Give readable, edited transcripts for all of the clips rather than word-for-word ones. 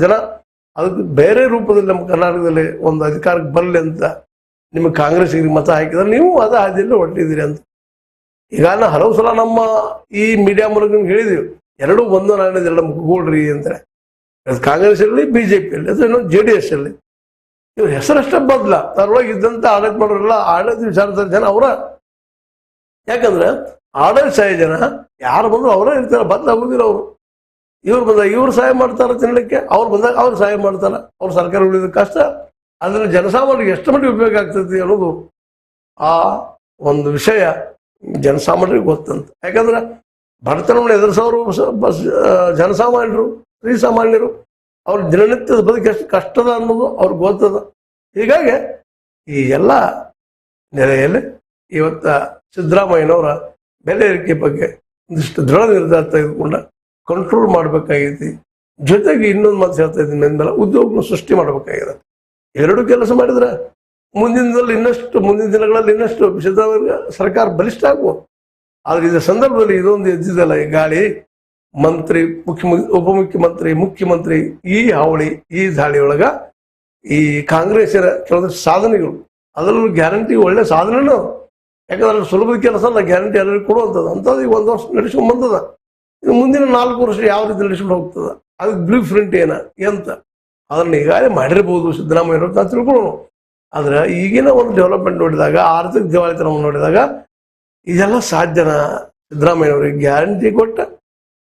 ಜನ ಅದಕ್ಕೆ ಬೇರೆ ರೂಪದಲ್ಲಿ ನಮ್ಮ ಕರ್ನಾಟಕದಲ್ಲಿ ಒಂದು ಅಧಿಕಾರಕ್ಕೆ ಬರಲಿ ಅಂತ ನಿಮಗೆ ಕಾಂಗ್ರೆಸ್ಗೆ ಮತ ಹಾಕಿದ್ರೆ ನೀವು ಅದ ಹಾದಿಯಲ್ಲಿ ಹೊರಟಿದ್ದೀರಿ ಅಂತ. ಈಗ ಹಲವು ಸಲ ನಮ್ಮ ಈ ಮೀಡಿಯಾ ಮೂಲಕ ಹೇಳಿದೀವಿ, ಎರಡೂ ಒಂದು ನಾಣ್ಯದ ಎರಡು ಮುಖಗಳ್ರಿ ಅಂತಾರೆ. ಕಾಂಗ್ರೆಸ್ ಅಲ್ಲಿ ಬಿಜೆಪಿಯಲ್ಲಿ ಅಥವಾ ಇನ್ನೊಂದು JDS ಅಲ್ಲಿ ಇವ್ರ ಹೆಸರಷ್ಟೇ ಬದಲ ಅದರೊಳಗೆ ಇದ್ದಂತ ಆಡಳಿತ ಮಾಡೋರೆಲ್ಲ ಆಡಳಿತ ವಿಚಾರದ ಜನ ಅವರ. ಯಾಕಂದ್ರೆ ಆಡಳಿತಶಾಹಿ ಜನ ಯಾರು ಬಂದ್ರು ಅವರೇ ಇರ್ತಾರೆ, ಬದಲಾಗುದಿಲ್ಲ ಅವರು. ಇವ್ರು ಬಂದಾಗ ಇವ್ರು ಸಹಾಯ ಮಾಡ್ತಾರ ತಿನ್ನಲಿಕ್ಕೆ, ಅವ್ರು ಬಂದಾಗ ಅವ್ರು ಸಹಾಯ ಮಾಡ್ತಾರ. ಅವ್ರ ಸರ್ಕಾರ ಉಳಿದ ಕಷ್ಟ ಅದ್ರ ಜನಸಾಮಾನ್ಯರಿಗೆ ಎಷ್ಟು ಮಟ್ಟಿಗೆ ಉಪಯೋಗ ಆಗ್ತೈತಿ ಅನ್ನೋದು ಆ ಒಂದು ವಿಷಯ ಜನಸಾಮಾನ್ಯರಿಗೆ ಗೊತ್ತಂತ. ಯಾಕಂದ್ರೆ ಬಡತನವನ್ನು ಎದುರಿಸೋರು ಜನಸಾಮಾನ್ಯರು, ಶ್ರೀಸಾಮಾನ್ಯರು, ಅವ್ರ ದಿನನಿತ್ಯದ ಬದುಕು ಎಷ್ಟು ಕಷ್ಟದ ಅನ್ನೋದು ಅವ್ರಿಗೆ ಗೊತ್ತದ. ಹೀಗಾಗಿ ಈ ಎಲ್ಲ ನೆಲೆಯಲ್ಲಿ ಇವತ್ತ ಸಿದ್ದರಾಮಯ್ಯನವರ ಬೆಲೆ ಏರಿಕೆ ಬಗ್ಗೆ ಒಂದಿಷ್ಟು ದೃಢ ನಿರ್ಧಾರ ತೆಗೆದುಕೊಂಡ ಕಂಟ್ರೋಲ್ ಮಾಡಬೇಕಾಗೈತಿ. ಜೊತೆಗೆ ಇನ್ನೊಂದು ಮಾತು ಹೇಳ್ತಾ ಇದ್ದೀನಿ, ಮೇಲೆ ಉದ್ಯೋಗ ಸೃಷ್ಟಿ ಮಾಡಬೇಕಾಗಿದೆ. ಎರಡು ಕೆಲಸ ಮಾಡಿದ್ರೆ ಮುಂದಿನ ದಿನಗಳಲ್ಲಿ ಇನ್ನಷ್ಟು ಸಿದ್ದರಾಮಯ್ಯ ಸರ್ಕಾರ ಬಲಿಷ್ಠ ಆಗ್ಬೋದು. ಆದ್ರೆ ಇದ್ರ ಸಂದರ್ಭದಲ್ಲಿ ಇದೊಂದು ಎದ್ದಿದಲ್ಲ, ಈ ಗಾಳಿ ಮಂತ್ರಿ, ಉಪಮುಖ್ಯಮಂತ್ರಿ, ಮುಖ್ಯಮಂತ್ರಿ ಈ ಹಾವಳಿ ಈ ದಾಳಿಯೊಳಗ ಈ ಕಾಂಗ್ರೆಸ್ಸಿನ ಕೆಲವೊಂದು ಸಾಧನೆಗಳು, ಅದರಲ್ಲೂ ಗ್ಯಾರಂಟಿ ಒಳ್ಳೆ ಸಾಧನೆನೂ. ಯಾಕಂದ್ರೆ ಸುಲಭದ ಕೆಲಸ ಅಲ್ಲ, ಗ್ಯಾರಂಟಿ ಎಲ್ಲರಿಗೂ ಕೊಡುವಂಥದ್ದು. ಅಂಥದ್ದು ಈಗ 1 ವರ್ಷ ನಡೆಸ್ಕೊಂಡ್ ಬಂದದ. ಇದು ಮುಂದಿನ 4 ವರ್ಷ ಯಾವ ರೀತಿ ನಡೆಸ್ಕೊಂಡು ಹೋಗ್ತದ, ಅದಕ್ಕೆ ಬ್ಲೂ ಪ್ರಿಂಟ್ ಎಂತ ಅದನ್ನ ಈಗಾಗಲೇ ಮಾಡಿರ್ಬೋದು ಸಿದ್ದರಾಮಯ್ಯ ಅಂತ ತಿಳ್ಕೊಳ್ಳೋಣ. ಆದ್ರೆ ಈಗಿನ ಒಂದು ಡೆವಲಪ್ಮೆಂಟ್ ನೋಡಿದಾಗ, ಆರ್ಥಿಕ ದಿವಾಳಿತನ ನೋಡಿದಾಗ ಇದೆಲ್ಲ ಸಾಧ್ಯನಾ? ಸಿದ್ದರಾಮಯ್ಯವ್ರಿಗೆ ಗ್ಯಾರಂಟಿ ಕೊಟ್ಟ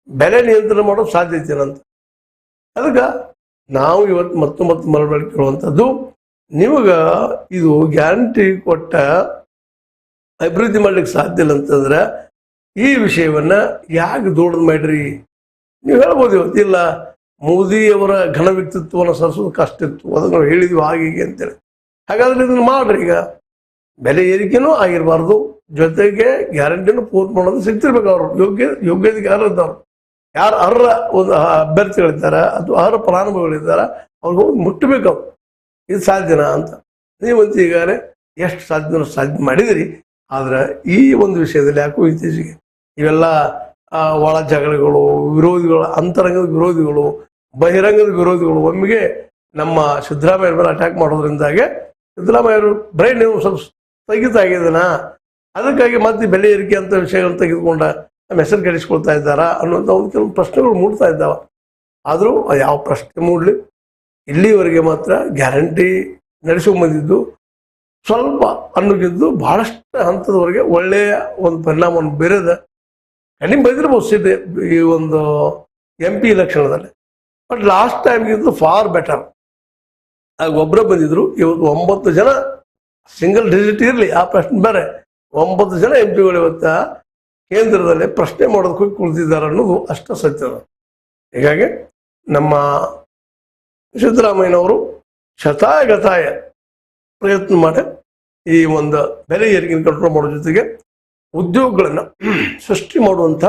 ಬೆಲೆ ನಿಯಂತ್ರಣ ಮಾಡೋದು ಸಾಧ್ಯತೆ ಏನಂತ. ಅದಕ್ಕೆ ನಾವು ಇವತ್ತು ಮತ್ತೆ ಮರಳಿ ಕೇಳುವಂಥದ್ದು, ನಿಮಗ ಇದು ಗ್ಯಾರಂಟಿ ಕೊಟ್ಟ ಅಭಿವೃದ್ಧಿ ಮಾಡ್ಲಿಕ್ಕೆ ಸಾಧ್ಯ ಇಲ್ಲ ಅಂತಂದ್ರೆ ಈ ವಿಷಯವನ್ನ ಯಾಕೆ ದೊಡ್ಡದು ಮಾಡ್ರಿ? ನೀವು ಹೇಳ್ಬೋದು ಇವತ್ತಿಲ್ಲ ಮೋದಿಯವರ ಘನ ವ್ಯಕ್ತಿತ್ವವನ್ನು ಸರಿಸೋದು ಕಷ್ಟ ಇತ್ತು, ಅದನ್ನು ನಾವು ಹೇಳಿದ್ವಿ ಹಾಗೆ ಅಂತೇಳಿ. ಹಾಗಾದ್ರೆ ಇದನ್ನ ಮಾಡ್ರಿ. ಈಗ ಬೆಲೆ ಏರಿಕೆನೂ ಆಗಿರಬಾರ್ದು, ಜೊತೆಗೆ ಗ್ಯಾರಂಟಿನೂ ಪೂರ್ತಿ ಮಾಡೋದು ಸಿಗ್ತಿರ್ಬೇಕು. ಅವರು ಯೋಗ್ಯತೆಗೆ ಅರ್ಹದವ್ರು ಯಾರು ಅರ್ಹ ಒಂದು ಅಭ್ಯರ್ಥಿಗಳಿದ್ದಾರ ಅಥವಾ ಅರ್ಹ ಫಲಾನುಭವಿಗಳಿದ್ದಾರ ಅವ್ರಿಗೆ ಹೋಗಿ ಮುಟ್ಟಬೇಕು. ಅವ್ರು ಇದು ಸಾಧ್ಯನಾ ಅಂತ ನೀವಂತ ಈಗಾಗಲೇ ಎಷ್ಟು ಸಾಧ್ಯ ಮಾಡಿದಿರಿ. ಆದ್ರೆ ಈ ಒಂದು ವಿಷಯದಲ್ಲಿ ಯಾಕೋ ಇತ್ತೀಚೆಗೆ ಇವೆಲ್ಲ ಒಳ ಜಗಳಗಳು, ವಿರೋಧಿಗಳು, ಅಂತರಂಗದ ವಿರೋಧಿಗಳು, ಬಹಿರಂಗದ ವಿರೋಧಿಗಳು ಒಮ್ಮೆಗೆ ನಮ್ಮ ಸಿದ್ದರಾಮಯ್ಯ ಮೇಲೆ ಅಟ್ಯಾಕ್ ಮಾಡೋದ್ರಿಂದಾಗೆ ಸಿದ್ದರಾಮಯ್ಯರು ಬ್ರೈನ್ ಸ್ವಲ್ಪ ಸ್ಥಗಿತ ಆಗಿದೆನಾ, ಅದಕ್ಕಾಗಿ ಮತ್ತೆ ಬೆಲೆ ಏರಿಕೆ ಅಂತ ವಿಷಯಗಳು ತೆಗೆದುಕೊಂಡ ನಮ್ಮ ಹೆಸರು ಕೆಡಿಸ್ಕೊಳ್ತಾ ಇದ್ದಾರಾ ಅನ್ನೋಂಥ ಒಂದು ಕೆಲವು ಪ್ರಶ್ನೆಗಳು ಮೂಡ್ತಾ ಇದ್ದಾವ. ಆದರೂ ಯಾವ ಪ್ರಶ್ನೆ ಮೂಡಲಿ, ಇಲ್ಲಿವರೆಗೆ ಮಾತ್ರ ಗ್ಯಾರಂಟಿ ನಡೆಸ್ಕೊಂಡ್ ಬಂದಿದ್ದು ಸ್ವಲ್ಪ ಅನ್ನೋಗಿದ್ದು ಬಹಳಷ್ಟು ಹಂತದವರೆಗೆ ಒಳ್ಳೆಯ ಒಂದು ಪರಿಣಾಮವನ್ನು ಬೀರದ. ಕಡಿಮೆ ಬಂದಿರ್ಬೋದು ಸಿಟಿ ಈ ಒಂದು MP ಎಲೆಕ್ಷನ್ದಲ್ಲಿ, ಬಟ್ ಲಾಸ್ಟ್ ಟೈಮ್ಗಿಂತ ಫಾರ್ ಬೆಟರ್. ಆಗ ಒಬ್ಬರೇ ಬಂದಿದ್ರು, ಇವತ್ತು 9 ಜನ ಸಿಂಗಲ್ ಡಿಜಿಟ್ ಇರಲಿ ಆ ಪ್ರಶ್ನೆ ಬೇರೆ, 9 ಜನ MP ಇವತ್ತ ಕೇಂದ್ರದಲ್ಲಿ ಪ್ರಶ್ನೆ ಮಾಡೋದಕ್ಕೆ ಹೋಗಿ ಕುಳಿತಿದ್ದಾರೆ ಅನ್ನೋದು ಅಷ್ಟ ಸತ್ಯದ. ಹೀಗಾಗಿ ನಮ್ಮ ಸಿದ್ದರಾಮಯ್ಯನವರು ಶತಾಯಗತಾಯ ಪ್ರಯತ್ನ ಮಾಡಿ ಈ ಒಂದು ಬೆಲೆ ಏರಿಕೆ ಕಂಟ್ರೋಲ್ ಮಾಡೋ ಜೊತೆಗೆ ಉದ್ಯೋಗಗಳನ್ನ ಸೃಷ್ಟಿ ಮಾಡುವಂತ